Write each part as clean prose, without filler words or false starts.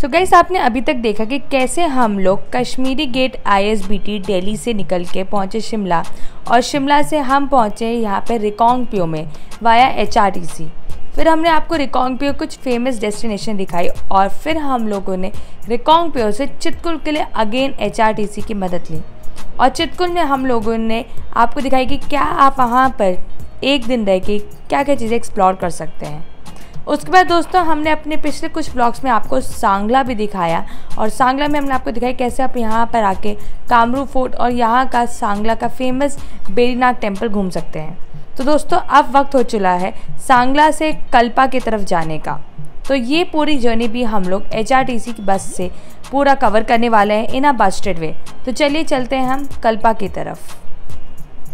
So guys, आपने अभी तक देखा कि कैसे हम लोग कश्मीरी गेट ISBT दिल्ली से निकल के पहुँचे शिमला, और शिमला से हम पहुँचे यहाँ पे रिकांगपिओ में वाया HRTC। फिर हमने आपको रिकांगपिओ कुछ फेमस डेस्टिनेशन दिखाई, और फिर हम लोगों ने रिकांगपिओ से चितकुल के लिए अगेन HRTC की मदद ली, और चितकुल में हम लोगों ने आपको दिखाई कि क्या आप वहाँ पर एक दिन रह के क्या क्या चीज़ें एक्सप्लोर कर सकते हैं। उसके बाद दोस्तों, हमने अपने पिछले कुछ ब्लॉग्स में आपको सांगला भी दिखाया, और सांगला में हमने आपको दिखाया कैसे आप यहाँ पर आके कामरू फोर्ट और यहाँ का सांगला का फेमस बेरीनाग टेम्पल घूम सकते हैं। तो दोस्तों, अब वक्त हो चला है सांगला से कल्पा की तरफ जाने का। तो ये पूरी जर्नी भी हम लोग HRTC की बस से पूरा कवर करने वाले हैं इन अ बस्टेड वे। तो चलिए चलते हैं हम कल्पा की तरफ।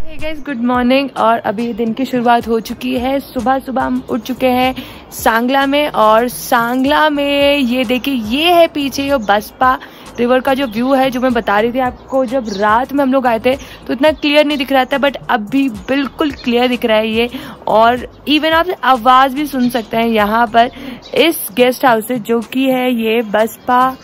Hey guys, good morning. और अभी दिन की शुरुआत हो चुकी है। सुबह सुबह हम उठ चुके हैं सांगला में, और सांगला में ये देखिए, ये है पीछे ये बसपा रिवर का जो व्यू है, जो मैं बता रही थी आपको। जब रात में हम लोग आए थे तो इतना क्लियर नहीं दिख रहा था, बट अब भी बिल्कुल क्लियर दिख रहा है ये। और इवन आप आवाज़ भी सुन सकते हैं यहाँ पर इस गेस्ट हाउस से, जो कि है ये बसपा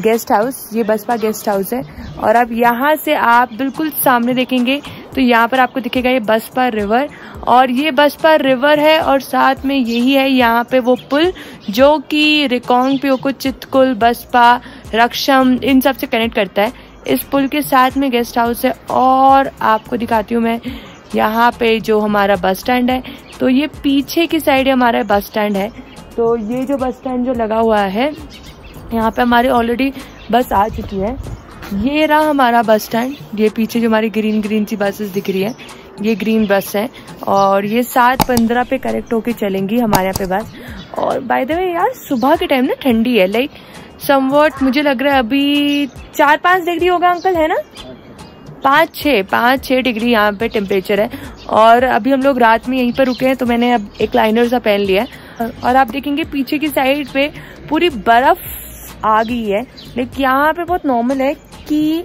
गेस्ट हाउस। ये बसपा गेस्ट हाउस है, और अब यहाँ से आप बिल्कुल सामने देखेंगे तो यहाँ पर आपको दिखेगा ये बसपा रिवर, और ये बसपा रिवर है, और साथ में यही है यहाँ पे वो पुल जो कि रिकांगपिओ को चितकुल, बसपा, रक्षम इन सब से कनेक्ट करता है। इस पुल के साथ में गेस्ट हाउस है, और आपको दिखाती हूँ मैं यहाँ पे जो हमारा बस स्टैंड है। तो ये पीछे की साइड हमारा बस स्टैंड है। तो ये जो बस स्टैंड जो लगा हुआ है, यहाँ पे हमारी ऑलरेडी बस आ चुकी है। ये रहा हमारा बस स्टैंड। ये पीछे जो हमारी ग्रीन सी बसेस दिख रही है, ये ग्रीन बस है, और ये 7:15 पे करेक्ट होके चलेंगी हमारे यहाँ पे बस। और बाय द वे यार, सुबह के टाइम ना ठंडी है, लाइक समवॉट मुझे लग रहा है अभी 4-5 डिग्री होगा अंकल, है ना? 5-6 डिग्री यहाँ पे टेम्परेचर है। और अभी हम लोग रात में यहीं पर रुके हैं, तो मैंने अब एक लाइनर सा पहन लिया है। और आप देखेंगे पीछे की साइड पे पूरी बर्फ आ गई है। लेकिन यहाँ पे बहुत नॉर्मल है कि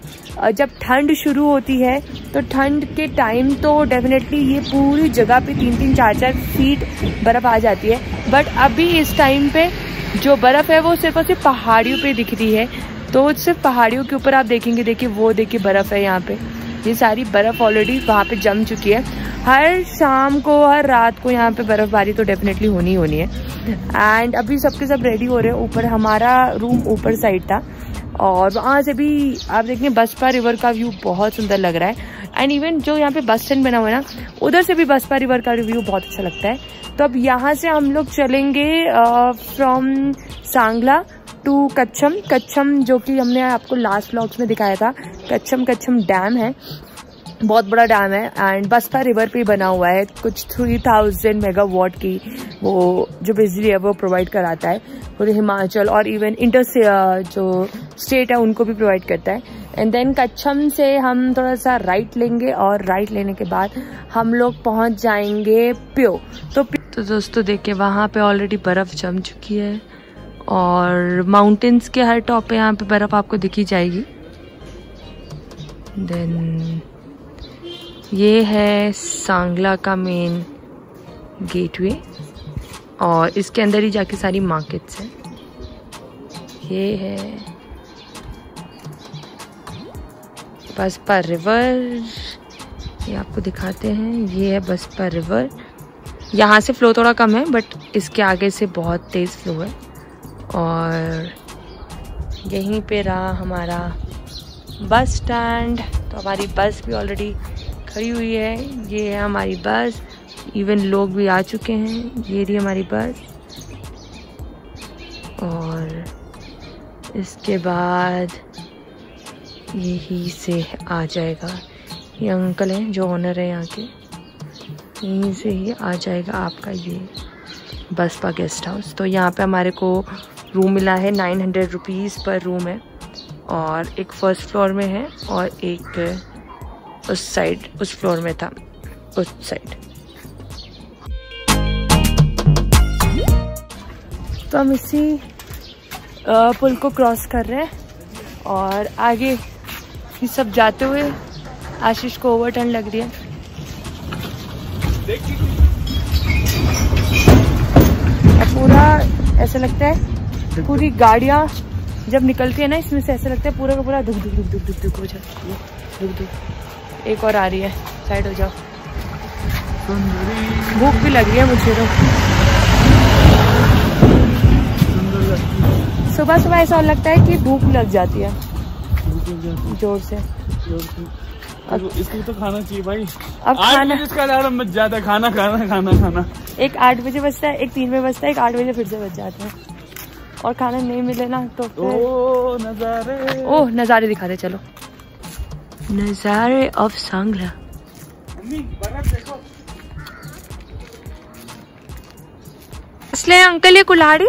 जब ठंड शुरू होती है तो ठंड के टाइम तो डेफिनेटली ये पूरी जगह पे 3-3, 4-4 फीट बर्फ आ जाती है। बट अभी इस टाइम पे जो बर्फ है वो सिर्फ और सिर्फ पहाड़ियों पे दिख रही है। तो सिर्फ पहाड़ियों के ऊपर आप देखेंगे, देखिए वो देखिए बर्फ है यहाँ पे। ये सारी बर्फ ऑलरेडी वहाँ पे जम चुकी है। हर शाम को, हर रात को यहाँ पे बर्फबारी तो डेफिनेटली होनी है। एंड अभी सबके सब रेडी हो रहे हैं। ऊपर हमारा रूम ऊपर साइड था, और वहाँ से भी आप देखेंगे बसपा रिवर का व्यू बहुत सुंदर लग रहा है। एंड इवन जो यहाँ पे बस स्टैंड बना हुआ है ना, उधर से भी बसपा रिवर का व्यू बहुत अच्छा लगता है। तो अब यहाँ से हम लोग चलेंगे फ्रॉम सांगला टू कच्छम, जो कि हमने आपको लास्ट व्लॉग्स में दिखाया था। कच्छम डैम है, बहुत बड़ा डैम है, एंड बसपा रिवर पे बना हुआ है। कुछ 3000 मेगावाट की वो जो बिजली है वो प्रोवाइड कराता है पूरे हिमाचल, और इवन इंटर जो स्टेट है उनको भी प्रोवाइड करता है। एंड देन कच्छम से हम थोड़ा सा राइट लेंगे, और राइट लेने के बाद हम लोग पहुंच जाएंगे प्यो। तो दोस्तों देखिए, वहाँ पे ऑलरेडी बर्फ जम चुकी है, और माउंटेन्स के हर टॉप पे यहाँ पे बर्फ आपको दिखी जाएगी। देन ये है सांगला का मेन गेटवे, और इसके अंदर ही जाके सारी मार्केट्स हैं। ये है बसपा रिवर, ये आपको दिखाते हैं। ये है बसपा रिवर। यहाँ से फ्लो थोड़ा कम है, बट इसके आगे से बहुत तेज़ फ्लो है। और यहीं पे रहा हमारा बस स्टैंड। तो हमारी बस भी ऑलरेडी खड़ी हुई है। ये है हमारी बस, इवन लोग भी आ चुके हैं। ये रही हमारी बस, और इसके बाद यहीं से आ जाएगा, ये अंकल हैं जो ओनर है यहाँ के, यहीं से ही आ जाएगा आपका ये बसपा गेस्ट हाउस। तो यहाँ पे हमारे को रूम मिला है, 900 रुपीज़ पर रूम है, और एक फर्स्ट फ्लोर में है, और एक उस साइड, उस फ्लोर में था उस साइड। तो हम इसी पुल को क्रॉस कर रहे हैं, और आगे ये सब जाते हुए आशीष को ओवरटर्न लग रही है। पूरा ऐसा लगता है पूरी गाड़ियाँ जब निकलती है ना इसमें से ऐसा लगता है पूरा का पूरा दुख दुख दुख दुख दुख दुख हो जाती है, दुख दुख। एक और आ रही है, साइड हो जाओ। भूख भी लग रही है मुझे तो। सुबह सुबह ऐसा लगता है कि भूख लग जाती है जोर से। अब इसको तो खाना चाहिए भाई। अब खाना इसका अलार्म बज जाता है, खाना खाना खाना खाना। एक 8 बजे बजता है, एक 3 बजे बजता है, एक 8 बजे फिर से बज जाता है। और खाना नहीं मिले ना तो फिर ओह नज़ारे दिखाते चलो। नज़ारे ऑफ सांगला। इसलिए अंकल ये कुल्हाड़ी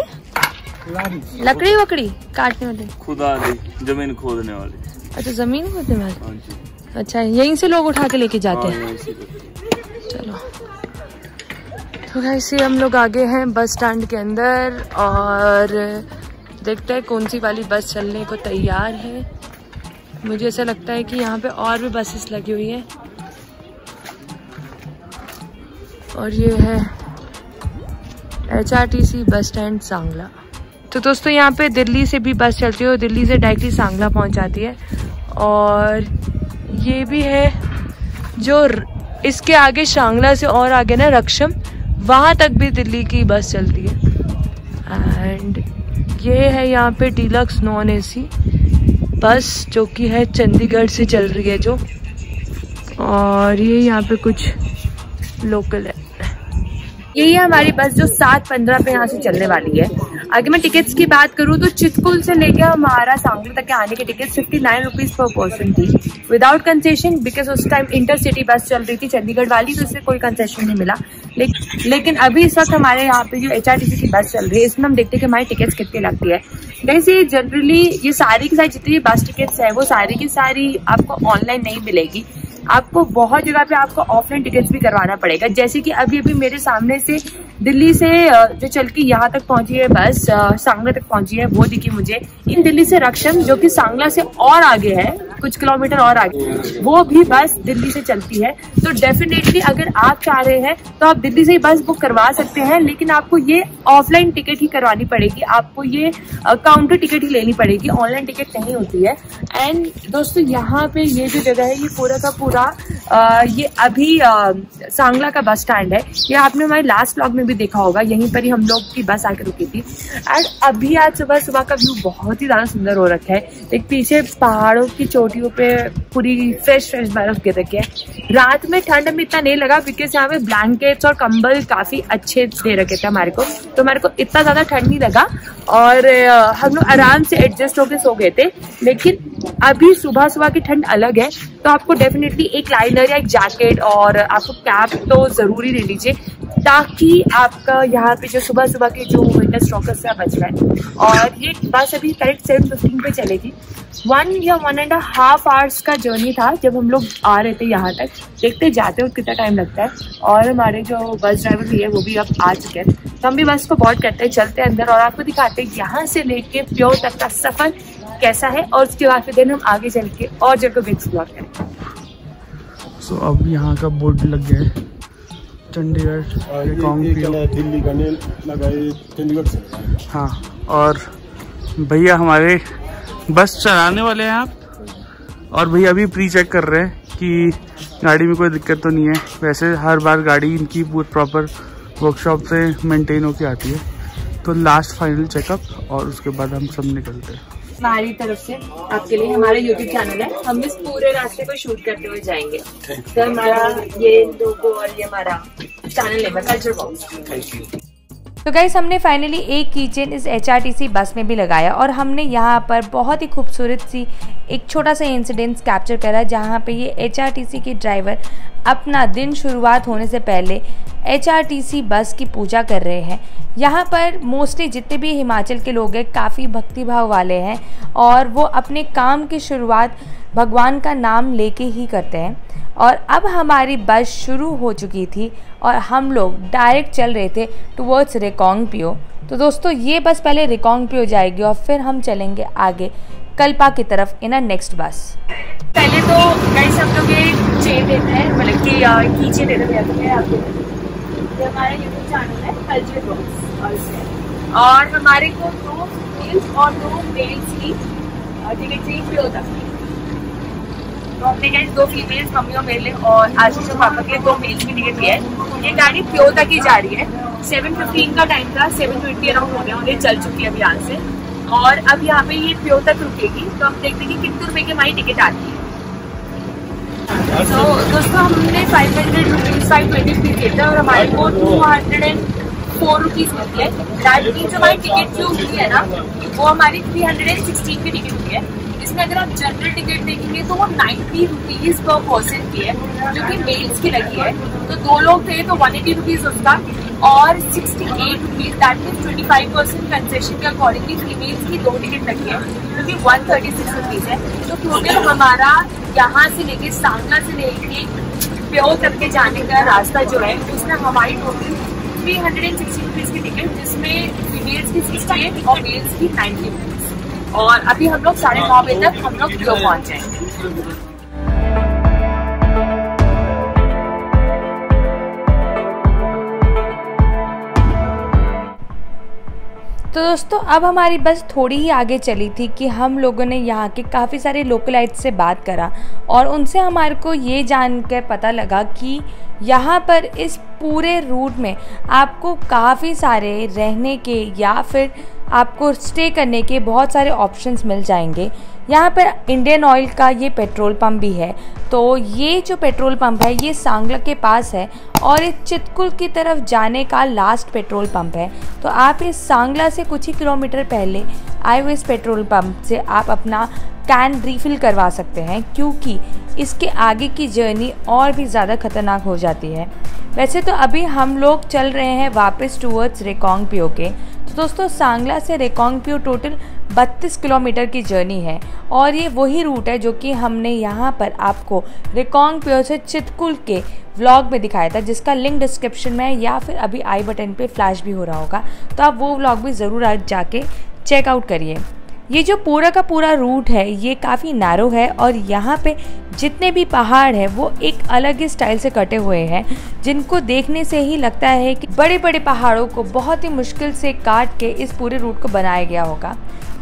लकड़ी वकड़ी काटने वाली, खुदा जमीन खोदने वाली। अच्छा जमीन खोदने वाली। अच्छा यहीं से लोग उठा के लेके जाते हैं। चलो तो ऐसे हम लोग आगे हैं बस स्टैंड के अंदर और देखते हैं कौन सी वाली बस चलने को तैयार है। मुझे ऐसा लगता है कि यहाँ पे और भी बसेस लगी हुई है और ये है HRTC बस स्टैंड सांगला। तो दोस्तों यहाँ पे दिल्ली से भी बस चलती है और दिल्ली से डायरेक्टली सांगला पहुँच जाती है। और ये भी है जो इसके आगे सांगला से और आगे ना रक्षम, वहाँ तक भी दिल्ली की बस चलती है। एंड ये है यहाँ पे डीलक्स नॉन AC बस जो कि है चंडीगढ़ से चल रही है जो। और ये यहाँ पे कुछ लोकल है। यही है हमारी बस जो 7:15 पे यहाँ से चलने वाली है। अगर मैं टिकट्स की बात करूँ तो चितकुल से लेके हमारा सांगला तक के आने की टिकट 59 रुपीज पर पर्सन थी विदाउट कंसेशन, बिकॉज उस टाइम इंटरसिटी बस चल रही थी चंडीगढ़ वाली, तो इससे कोई कंसेशन नहीं मिला। लेकिन अभी इस वक्त हमारे यहाँ पे जो HRTC की बस चल रही है इसमें हम देखते हैं कि हमारी टिकट्स कितनी लगती है। वैसे जनरली ये सारी की सारी जितनी बस टिकट्स है वो सारी की सारी आपको ऑनलाइन नहीं मिलेगी। आपको बहुत जगह पे आपको ऑफलाइन टिकट्स भी करवाना पड़ेगा। जैसे कि अभी मेरे सामने से दिल्ली से जो चल के यहाँ तक पहुंची है बस, सांगला तक पहुंची है, वो दिखी मुझे। इन दिल्ली से रक्षम जो कि सांगला से और आगे है, कुछ किलोमीटर और आगे, वो भी बस दिल्ली से चलती है। तो डेफिनेटली अगर आप चाह रहे हैं तो आप दिल्ली से ही बस बुक करवा सकते हैं, लेकिन आपको ये ऑफलाइन टिकट ही करवानी पड़ेगी। आपको ये काउंटर टिकट ही लेनी पड़ेगी, ऑनलाइन टिकट नहीं होती है। एंड दोस्तों यहाँ पे ये जो जगह है ये पूरा का पूरा ये अभी सांगला का बस स्टैंड है। ये आपने हमारे लास्ट व्लॉग में भी देखा होगा, यहीं पर ही हम लोग की बस आकर रुकी थी। एंड अभी आज सुबह सुबह का व्यू बहुत ही ज्यादा सुंदर हो रखा है। एक पीछे पहाड़ों की चोटियों पे पूरी फ्रेश बर्फ गिर रखी है। रात में ठंड में इतना नहीं लगा बिकॉज यहाँ पे ब्लैंकेट्स और कंबल काफी अच्छे दे रखे थे हमारे को, तो हमारे को इतना ज्यादा ठंड नहीं लगा और हम लोग आराम से एडजस्ट होके सो गए थे। लेकिन अभी सुबह सुबह की ठंड अलग है, तो आपको डेफिनेटली एक लाइनर या एक जैकेट और आपको कैप तो जरूरी ले लीजिए, ताकि आपका यहाँ पे जो सुबह सुबह के जो विंटर स्ट्रोकर्स से बच जाए। और ये बस अभी करेक्ट 7:15 पे चलेगी। 1 या 1.5 आवर्स का जर्नी था जब हम लोग आ रहे थे यहाँ तक। देखते जाते हो कितना टाइम लगता है। और हमारे जो बस ड्राइवर भी है वो भी अब आ चुके हैं, तो हम भी बस को बोर्ड करते हैं, चलते हैं अंदर और आपको दिखाते हैं यहाँ से लेके प्योर तक का सफर कैसा है। और उसके बाद फिर हम आगे चल के और जगह भी एक्सप्लोर करें। सो अब यहाँ का बोर्ड लग गया है चंडीगढ़ दिल्ली का नेल लगाए चंडीगढ़ से। हाँ, और भैया हमारे बस चलाने वाले हैं आप, और भैया अभी प्री चेक कर रहे हैं कि गाड़ी में कोई दिक्कत तो नहीं है। वैसे हर बार गाड़ी इनकी पूरी प्रॉपर वर्कशॉप से मेंटेन होके आती है। तो लास्ट फाइनल चेकअप और उसके बाद हम सब निकलते हैं। हमारी तरफ से आपके लिए हमारा YouTube चैनल है, हम इस पूरे रास्ते को शूट करते हुए जाएंगे। तो हमारा ये लोगो और ये हमारा चैनल है कल्चर बॉक्स। तो गाइस हमने फाइनली एक कीचेन इस HRTC बस में भी लगाया और हमने यहाँ पर बहुत ही खूबसूरत सी एक छोटा सा इंसिडेंस कैप्चर करा, जहाँ पे ये HRTC के ड्राइवर अपना दिन शुरुआत होने से पहले HRTC बस की पूजा कर रहे हैं। यहाँ पर मोस्टली जितने भी हिमाचल के लोग हैं काफ़ी भक्तिभाव वाले हैं और वो अपने काम की शुरुआत भगवान का नाम लेके ही करते हैं। और अब हमारी बस शुरू हो चुकी थी और हम लोग डायरेक्ट चल रहे थे टुवर्ड्स रिकांगपियो। तो दोस्तों ये बस पहले रिकांगपियो जाएगी और फिर हम चलेंगे आगे कल्पा की तरफ इन अ नेक्स्ट बस। पहले तो गाइस हम लोग ये चेन देते हैं, मतलब कि कीचेन देते हैं आपको। ये हमारा यूट्यूब चैनल है कल्चर बॉक्स और और हमारे को 2 फीमेल्स और 2 मेल्स की टिकट चाहिए प्यो तक। तो हमने गए 2 फीमेल्स मम्मी और मेरे लिए और आशीष और पापा के 2 मेल्स की टिकट ली है। ये गाड़ी प्यो तक ही जा रही है। 7:15 का टाइम था, 7:20 अराउंड हो गया और ये चल चुकी है अभी यहाँ से। और अब यहाँ पे ये प्यो तक रुकेगी, तो हम देखते हैं कि कितने रुपए की हमारी टिकट आती है। तो दोस्तों हमने 500 रुपीज़ 520 रुपीज़ दिए थे और हमारे को 204 रुपीज़ मिलती है। दैट मीन्स हमारी टिकट जो हुई है ना वो हमारी 316 की टिकट हुई है। इसमें अगर आप जनरल टिकट देखेंगे तो वो 90 रुपीज़ पर पर्सन की है, जो कि मेल्स की लगी है। तो 2 लोग थे तो 180 रुपीज़ उसका और 68 रुपीज़ दैट मीन्स 25% कंसेशन के अकॉर्डिंगली फीमेल्स की 2 टिकट लगी है, जो कि 136 रुपीज़ है। तो टोटल हमारा यहाँ से लेके सांगला से लेके प्यो तक के जाने का रास्ता जो है उसमें हमारी टोटल 360 रुपीज़ की टिकट, जिसमें फीमेल्स की 68 और मेल्स की 90 रुपीज़। और अभी हम लोग 9:30 बजे तक हम लोग प्यो पहुँच जाएंगे। तो दोस्तों अब हमारी बस थोड़ी ही आगे चली थी कि हम लोगों ने यहाँ के काफ़ी सारे लोकलाइट्स से बात करा और उनसे हमारे को ये जानकर पता लगा कि यहाँ पर इस पूरे रूट में आपको काफ़ी सारे रहने के या फिर आपको स्टे करने के बहुत सारे ऑप्शंस मिल जाएंगे। यहाँ पर इंडियन ऑयल का ये पेट्रोल पंप भी है। तो ये जो पेट्रोल पंप है ये सांगला के पास है और ये चितकुल की तरफ जाने का लास्ट पेट्रोल पंप है। तो आप इस सांगला से कुछ ही किलोमीटर पहले आए हुए इस पेट्रोल पंप से आप अपना कैन रिफ़िल करवा सकते हैं, क्योंकि इसके आगे की जर्नी और भी ज़्यादा ख़तरनाक हो जाती है। वैसे तो अभी हम लोग चल रहे हैं वापस टूवर्ड्स रेकोंगपियो के। तो दोस्तों सांगला से रेकोंगपियो टोटल 32 किलोमीटर की जर्नी है और ये वही रूट है जो कि हमने यहाँ पर आपको रेकोंगपियो से चितकुल के व्लॉग में दिखाया था, जिसका लिंक डिस्क्रिप्शन में है या फिर अभी आई बटन पे फ्लैश भी हो रहा होगा। तो आप वो व्लॉग भी ज़रूर आज जाके चेकआउट करिए। ये जो पूरा का पूरा रूट है ये काफ़ी नैरो है और यहाँ पे जितने भी पहाड़ हैं वो एक अलग ही स्टाइल से कटे हुए हैं, जिनको देखने से ही लगता है कि बड़े बड़े पहाड़ों को बहुत ही मुश्किल से काट के इस पूरे रूट को बनाया गया होगा।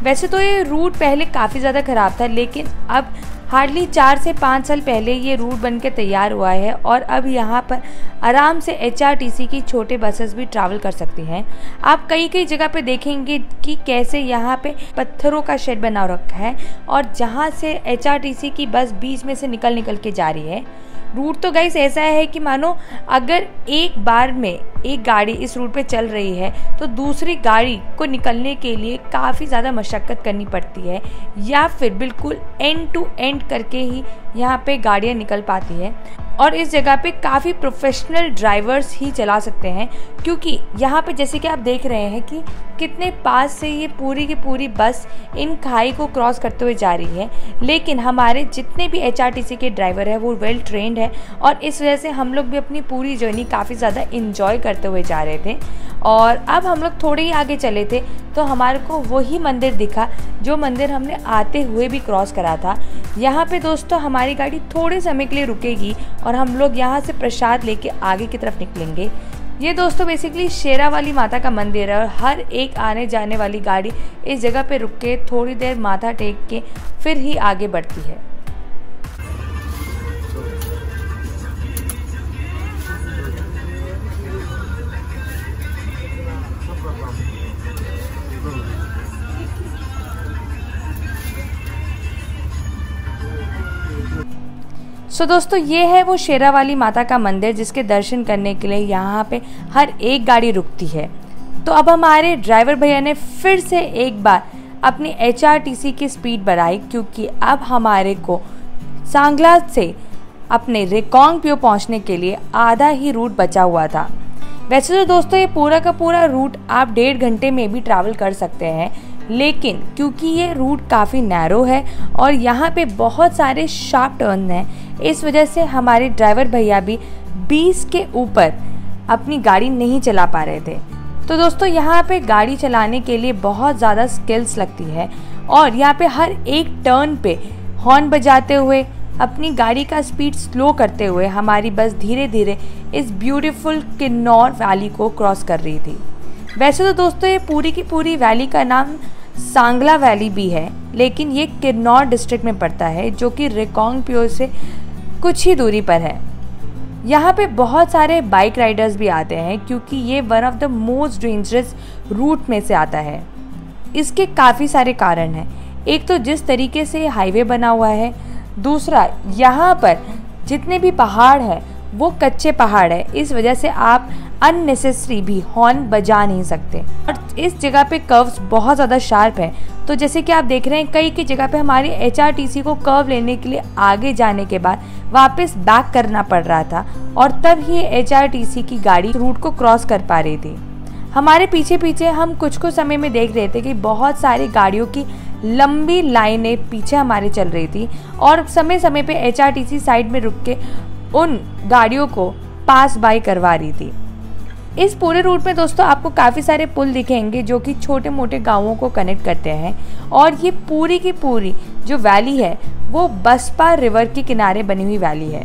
वैसे तो ये रूट पहले काफ़ी ज़्यादा ख़राब था, लेकिन अब हार्डली 4 से 5 साल पहले ये रूट बनके तैयार हुआ है और अब यहाँ पर आराम से HRTC की छोटे बसेस भी ट्रैवल कर सकती हैं। आप कई कई जगह पे देखेंगे कि कैसे यहाँ पे पत्थरों का शेड बना रखा है और जहाँ से HRTC की बस बीच में से निकल के जा रही है। रूट तो गाइस ऐसा है कि मानो अगर एक बार में एक गाड़ी इस रूट पे चल रही है तो दूसरी गाड़ी को निकलने के लिए काफ़ी ज़्यादा मशक्क़त करनी पड़ती है या फिर बिल्कुल एंड टू एंड करके ही यहाँ पे गाड़ियाँ निकल पाती है। और इस जगह पे काफ़ी प्रोफेशनल ड्राइवर्स ही चला सकते हैं, क्योंकि यहाँ पे जैसे कि आप देख रहे हैं कि कितने पास से ये पूरी की पूरी बस इन खाई को क्रॉस करते हुए जा रही है। लेकिन हमारे जितने भी HRTC के ड्राइवर है वो वेल ट्रेंड है और इस वजह से हम लोग भी अपनी पूरी जर्नी काफ़ी ज़्यादा इंजॉय करते हुए जा रहे थे। और अब हम लोग थोड़े ही आगे चले थे तो हमारे को वही मंदिर दिखा जो मंदिर हमने आते हुए भी क्रॉस करा था। यहाँ पे दोस्तों हमारी गाड़ी थोड़े समय के लिए रुकेगी और हम लोग यहाँ से प्रसाद लेके आगे की तरफ निकलेंगे। ये दोस्तों बेसिकली शेरावाली माता का मंदिर है और हर एक आने जाने वाली गाड़ी इस जगह पे रुक के थोड़ी देर माथा टेक के फिर ही आगे बढ़ती है। सो दोस्तों ये है वो शेरावाली माता का मंदिर जिसके दर्शन करने के लिए यहाँ पे हर एक गाड़ी रुकती है। तो अब हमारे ड्राइवर भैया ने फिर से एक बार अपनी HRTC की स्पीड बढ़ाई, क्योंकि अब हमारे को सांगला से अपने रेकोंगपियो पहुँचने के लिए आधा ही रूट बचा हुआ था। वैसे तो दोस्तों ये पूरा का पूरा रूट आप 1.5 घंटे में भी ट्रैवल कर सकते हैं, लेकिन क्योंकि ये रूट काफ़ी नैरो है और यहाँ पे बहुत सारे शार्प टर्न हैं, इस वजह से हमारे ड्राइवर भैया भी 20 के ऊपर अपनी गाड़ी नहीं चला पा रहे थे। तो दोस्तों यहाँ पे गाड़ी चलाने के लिए बहुत ज़्यादा स्किल्स लगती है और यहाँ पे हर एक टर्न पे हॉर्न बजाते हुए अपनी गाड़ी का स्पीड स्लो करते हुए हमारी बस धीरे धीरे इस ब्यूटीफुल किन्नौर वैली को क्रॉस कर रही थी। वैसे तो दोस्तों ये पूरी की पूरी वैली का नाम सांगला वैली भी है, लेकिन ये किन्नौर डिस्ट्रिक्ट में पड़ता है, जो कि रिकांगपिओ से कुछ ही दूरी पर है। यहाँ पे बहुत सारे बाइक राइडर्स भी आते हैं, क्योंकि ये one of the most dangerous route में से आता है। इसके काफ़ी सारे कारण हैं। एक तो जिस तरीके से हाईवे बना हुआ है, दूसरा यहाँ पर जितने भी पहाड़ हैं वो कच्चे पहाड़ है, इस वजह से आप अननेसेसरी भी हॉर्न बजा नहीं सकते। और इस जगह पे कर्व्स बहुत ज़्यादा शार्प है, तो जैसे कि आप देख रहे हैं कई की जगह पे हमारी HRTC को कर्व लेने के लिए आगे जाने के बाद वापस बैक करना पड़ रहा था, और तब ही HRTC की गाड़ी रूट को क्रॉस कर पा रही थी। हमारे पीछे पीछे हम कुछ समय में देख रहे थे कि बहुत सारी गाड़ियों की लंबी लाइनें पीछे हमारे चल रही थी, और समय समय पे HRTC साइड में रुक के उन गाड़ियों को पास बाय करवा रही थी। इस पूरे रूट में दोस्तों आपको काफ़ी सारे पुल दिखेंगे जो कि छोटे मोटे गांवों को कनेक्ट करते हैं, और ये पूरी की पूरी जो वैली है वो बसपा रिवर के किनारे बनी हुई वैली है।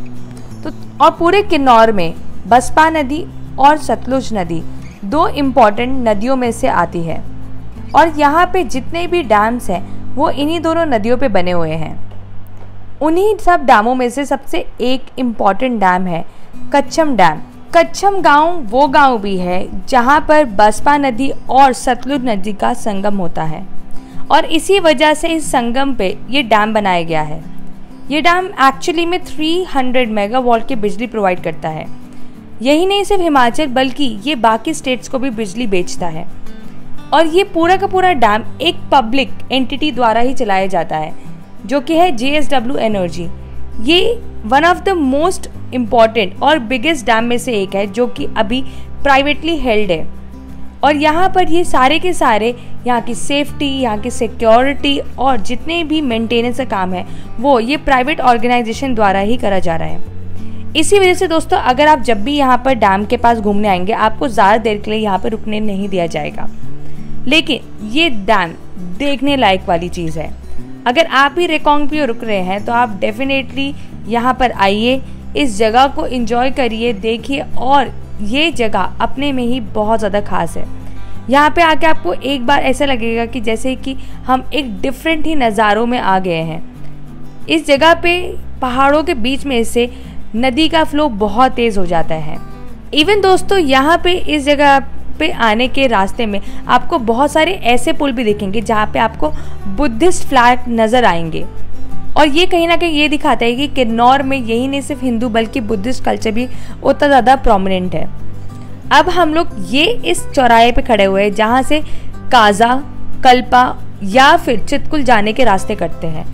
तो और पूरे किन्नौर में बसपा नदी और सतलुज नदी दो इम्पॉर्टेंट नदियों में से आती है, और यहाँ पे जितने भी डैम्स हैं वो इन्हीं दोनों नदियों पे बने हुए हैं। उन्हीं सब डैमों में से सबसे एक इम्पॉर्टेंट डैम है कच्छम डैम। कच्छम गांव वो गांव भी है जहां पर बसपा नदी और सतलुज नदी का संगम होता है, और इसी वजह से इस संगम पे ये डैम बनाया गया है। ये डैम एक्चुअली में 300 मेगावाट की बिजली प्रोवाइड करता है। यही नहीं सिर्फ हिमाचल बल्कि ये बाकी स्टेट्स को भी बिजली बेचता है, और ये पूरा का पूरा डैम एक पब्लिक एंटिटी द्वारा ही चलाया जाता है, जो कि है JSW एनर्जी। ये one of the most important और बिगेस्ट डैम में से एक है, जो कि अभी प्राइवेटली हेल्ड है, और यहाँ पर ये सारे के सारे यहाँ की सेफ्टी, यहाँ की सिक्योरिटी और जितने भी मेंटेनेंस का काम है वो ये प्राइवेट ऑर्गेनाइजेशन द्वारा ही करा जा रहा है। इसी वजह से दोस्तों अगर आप जब भी यहाँ पर डैम के पास घूमने आएंगे आपको ज़्यादा देर के लिए यहाँ पर रुकने नहीं दिया जाएगा, लेकिन ये डैम देखने लायक वाली चीज़ है। अगर आप भी रिकांगपिओ रुक रहे हैं तो आप डेफिनेटली यहाँ पर आइए, इस जगह को एंजॉय करिए, देखिए, और ये जगह अपने में ही बहुत ज़्यादा खास है। यहाँ पे आके आपको एक बार ऐसा लगेगा कि जैसे कि हम एक डिफरेंट ही नज़ारों में आ गए हैं। इस जगह पे पहाड़ों के बीच में से नदी का फ्लो बहुत तेज़ हो जाता है। इवन दोस्तों यहाँ पे इस जगह पे आने के रास्ते में आपको बहुत सारे ऐसे पुल भी दिखेंगे जहाँ पे आपको बुद्धिस्ट फ्लैग नज़र आएंगे, और ये कहीं ना कहीं ये दिखाता है कि किन्नौर में यही नहीं सिर्फ हिंदू बल्कि बुद्धिस्ट कल्चर भी उतना ज़्यादा प्रोमिनेंट है। अब हम लोग ये इस चौराहे पे खड़े हुए हैं जहाँ से काजा, कल्पा या फिर चितकुल जाने के रास्ते कटते हैं,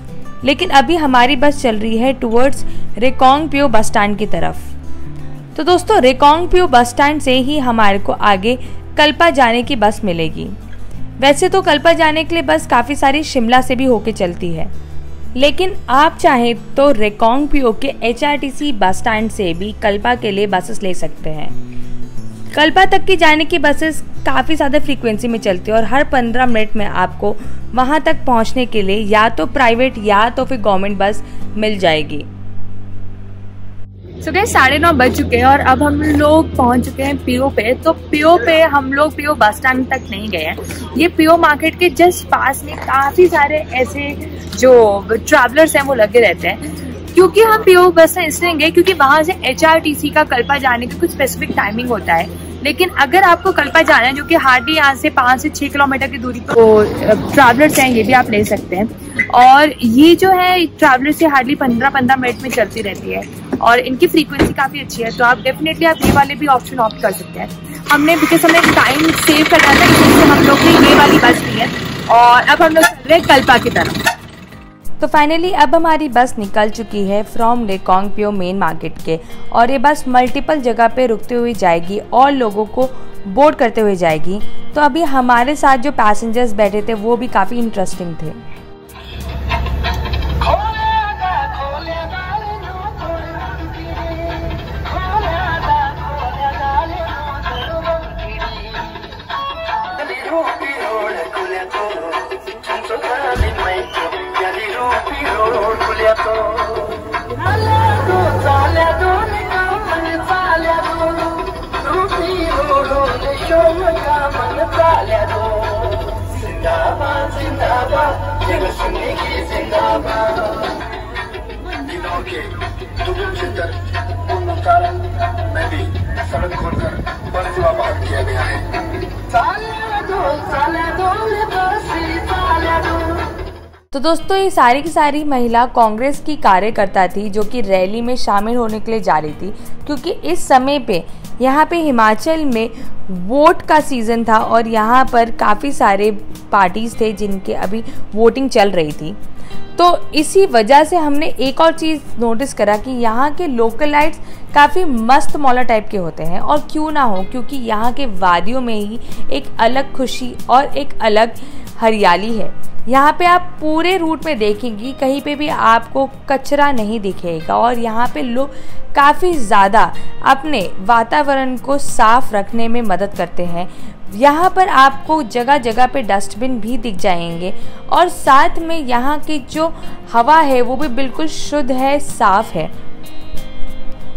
लेकिन अभी हमारी बस चल रही है टुवर्ड्स रिकांगपिओ बस स्टैंड की तरफ। तो दोस्तों रिकांगपिओ बस स्टैंड से ही हमारे को आगे कल्पा जाने की बस मिलेगी। वैसे तो कल्पा जाने के लिए बस काफ़ी सारी शिमला से भी होके चलती है, लेकिन आप चाहें तो रिकांगपिओ के HRTC बस स्टैंड से भी कल्पा के लिए बसेस ले सकते हैं। कल्पा तक की जाने की बसेस काफ़ी ज़्यादा फ्रीक्वेंसी में चलती है, और हर 15 मिनट में आपको वहाँ तक पहुँचने के लिए या तो प्राइवेट या तो फिर गवर्नमेंट बस मिल जाएगी। सुबह 9:30 बज चुके हैं और अब हम लोग पहुंच चुके हैं पीओ पे। तो पीओ पे हम लोग पीओ बस स्टैंड तक नहीं गए हैं, ये पीओ मार्केट के जस्ट पास में काफ़ी सारे ऐसे जो ट्रैवलर्स हैं वो लगे रहते हैं। क्योंकि हम पीओ बस स्टैंड इसलिए गए क्योंकि वहाँ से HRTC का कल्पा जाने का कुछ स्पेसिफिक टाइमिंग होता है, लेकिन अगर आपको कल्पा जाना है जो कि हार्डली यहाँ से 5 से 6 किलोमीटर की दूरी पर ट्रैवलर्स हैं, ये भी आप ले सकते हैं। और ये जो है ट्रैवलर्स से हार्डली 15-15 मिनट में चलती रहती है, और इनकी फ्रीक्वेंसी काफ़ी अच्छी है, तो आप डेफिनेटली आप ये वाले भी ऑप्शन ऑप्ट कर सकते हैं। हमने बिकॉज हमें टाइम सेव करना था, इसलिए हम लोग ने ये वाली बस ली है, और अब हम लोग चल रहे हैं कल्पा की तरफ। तो फाइनली अब हमारी बस निकल चुकी है फ्रॉम रिकांगपिओ मेन मार्केट के, और ये बस मल्टीपल जगह पे रुकते हुए जाएगी और लोगों को बोर्ड करते हुए जाएगी। तो अभी हमारे साथ जो पैसेंजर्स बैठे थे वो भी काफ़ी इंटरेस्टिंग थे। तो दोस्तों ये सारी की सारी महिला कांग्रेस की कार्यकर्ता थी जो कि रैली में शामिल होने के लिए जा रही थी, क्योंकि इस समय पे यहाँ पे हिमाचल में वोट का सीज़न था और यहाँ पर काफ़ी सारे पार्टीज़ थे जिनके अभी वोटिंग चल रही थी। तो इसी वजह से हमने एक और चीज़ नोटिस करा कि यहाँ के लोकलाइट्स काफ़ी मस्त मौला टाइप के होते हैं, और क्यों ना हो, क्योंकि यहाँ के वादियों में ही एक अलग खुशी और एक अलग हरियाली है। यहाँ पे आप पूरे रूट में देखेंगी कहीं पे भी आपको कचरा नहीं दिखेगा, और यहाँ पे लोग काफ़ी ज़्यादा अपने वातावरण को साफ रखने में मदद करते हैं। यहाँ पर आपको जगह जगह पे डस्टबिन भी दिख जाएंगे, और साथ में यहाँ की जो हवा है वो भी बिल्कुल शुद्ध है, साफ है।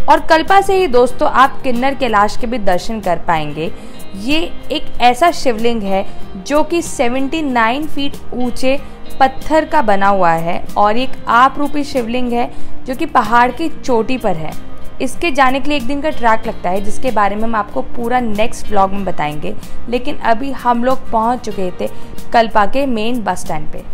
और कल्पा से ही दोस्तों आप किन्नर कैलाश के भी दर्शन कर पाएंगे। ये एक ऐसा शिवलिंग है जो कि 79 फीट ऊंचे पत्थर का बना हुआ है, और एक आप रूपी शिवलिंग है जो कि पहाड़ की चोटी पर है। इसके जाने के लिए एक दिन का ट्रैक लगता है, जिसके बारे में हम आपको पूरा नेक्स्ट व्लॉग में बताएंगे। लेकिन अभी हम लोग पहुंच चुके थे कल्पा के मेन बस स्टैंड पे।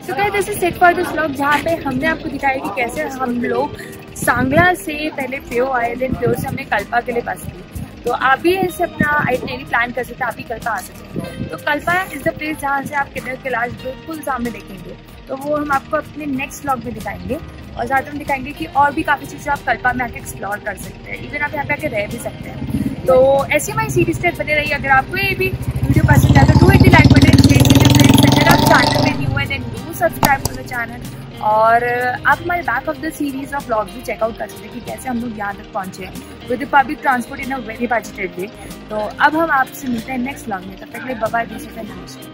So guys, this is it for this vlog, जहाँ पे हमने आपको दिखाया कि कैसे हम लोग सांगला से पहले प्यो आए, देन प्यो से हमने कल्पा के लिए बस ली। तो आप भी ऐसे अपना आइटनरी प्लान कर सकते हैं, आप भी कल्पा आ सकते हैं। तो कल्पा इज द प्लेस जहाँ से आप किन्नर कैलाश बिल्कुल सामने देखेंगे। तो वो हम आपको अपने नेक्स्ट व्लॉग में दिखाएंगे, और साथ में दिखाएंगे कि और भी काफ़ी चीज़ें आप कल्पा में आके एक्सप्लोर कर सकते हैं। इवन आप यहाँ पे आके रह भी सकते हैं। तो ऐसी हमारी सीरीज पे बने रही। अगर आपको ये भी वीडियो पसंद आए तो 280 लाइक बटन, शेयर कीजिए। अगर आप चैनल में न्यू है then do subscribe to the channel, और आप हमारे back of the series of vlog भी चेकआउट कर सकते हैं कि कैसे हम लोग यहाँ तक पहुँचे हैं with public transport in a very budgeted way. तो अब हम आपसे मिलते हैं नेक्स्ट व्लॉग में। तब तक के लिए बाय बाय, नमस्ते।